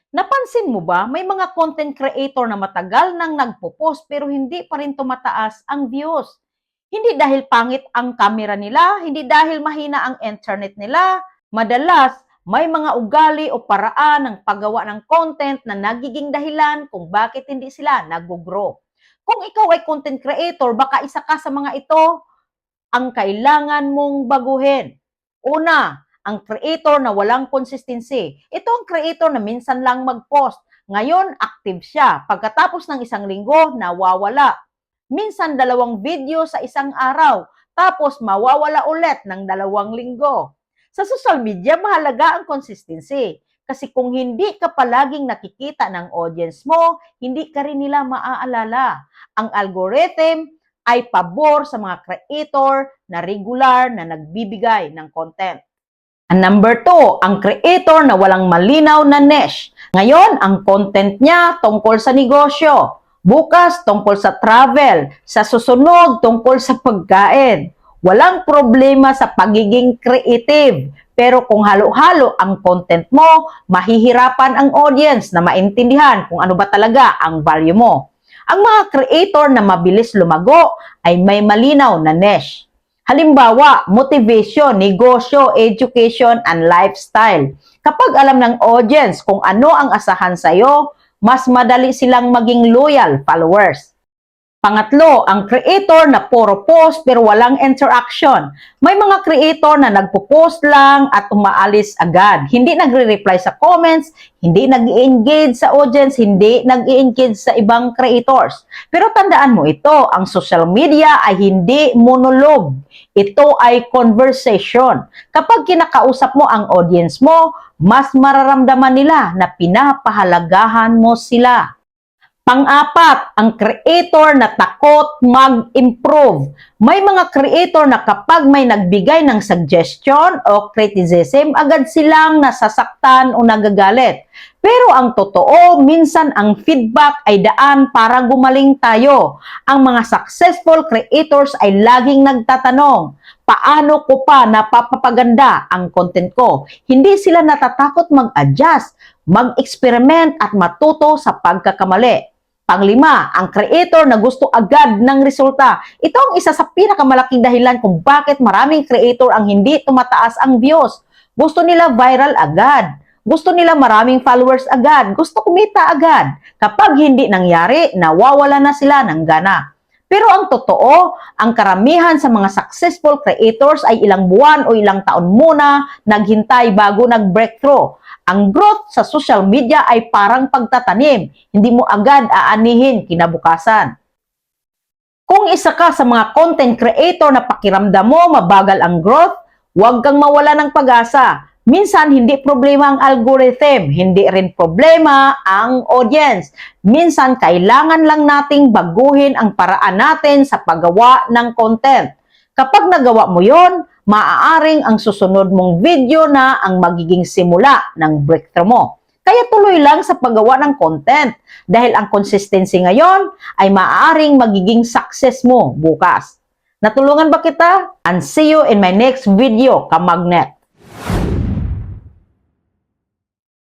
Napansin mo ba, may mga content creator na matagal nang nagpo-post pero hindi pa rin tumataas ang views. Hindi dahil pangit ang camera nila, hindi dahil mahina ang internet nila. Madalas, may mga ugali o paraan ng paggawa ng content na nagiging dahilan kung bakit hindi sila nag-grow. Kung ikaw ay content creator, baka isa ka sa mga ito ang kailangan mong baguhin. Una, ang creator na walang consistency. Ito ang creator na minsan lang mag-post. Ngayon, active siya. Pagkatapos ng isang linggo, nawawala. Minsan, 2 video sa isang araw. Tapos, mawawala ulit ng 2 linggo. Sa social media, mahalaga ang consistency. Kasi kung hindi ka palaging nakikita ng audience mo, hindi ka rin nila maaalala. Ang algorithm ay pabor sa mga creator na regular na nagbibigay ng content. And number 2, ang creator na walang malinaw na niche. Ngayon, ang content niya tungkol sa negosyo. Bukas, tungkol sa travel. Sa susunod, tungkol sa pagkain. Walang problema sa pagiging creative. Pero kung halo-halo ang content mo, mahihirapan ang audience na maintindihan kung ano ba talaga ang value mo. Ang mga creator na mabilis lumago ay may malinaw na niche. Halimbawa, motivation, negosyo, education, and lifestyle. Kapag alam ng audience kung ano ang asahan sa'yo, mas madali silang maging loyal followers. Pangatlo, ang creator na puro post pero walang interaction. May mga creator na nagpo-post lang at umaalis agad. Hindi nagre-reply sa comments, hindi nag-engage sa audience, hindi nag-engage sa ibang creators. Pero tandaan mo ito, ang social media ay hindi monologue. Ito ay conversation. Kapag kinakausap mo ang audience mo, mas mararamdaman nila na pinapahalagahan mo sila. Pang-apat, ang creator na takot mag-improve. May mga creator na kapag may nagbigay ng suggestion o criticism, agad silang nasasaktan o nagagalit. Pero ang totoo, minsan ang feedback ay daan para gumaling tayo. Ang mga successful creators ay laging nagtatanong, paano ko pa napapaganda ang content ko? Hindi sila natatakot mag-adjust, mag-experiment at matuto sa pagkakamali. Panglima, ang creator na gusto agad ng resulta. Ito ang isa sa pinakamalaking dahilan kung bakit maraming creator ang hindi tumataas ang views. Gusto nila viral agad. Gusto nila maraming followers agad. Gusto kumita agad. Kapag hindi nangyari, nawawala na sila ng gana. Pero ang totoo, ang karamihan sa mga successful creators ay ilang buwan o ilang taon muna naghintay bago nag-breakthrough. Ang growth sa social media ay parang pagtatanim. Hindi mo agad aanihin kinabukasan. Kung isa ka sa mga content creator na pakiramdam mo mabagal ang growth, huwag kang mawala ng pag-asa. Minsan, hindi problema ang algorithm, hindi rin problema ang audience. Minsan, kailangan lang nating baguhin ang paraan natin sa paggawa ng content. Kapag nagawa mo yon, maaaring ang susunod mong video na ang magiging simula ng breakthrough mo. Kaya tuloy lang sa paggawa ng content dahil ang consistency ngayon ay maaaring magiging success mo bukas. Natulungan ba kita? And see you in my next video, Kamagnet.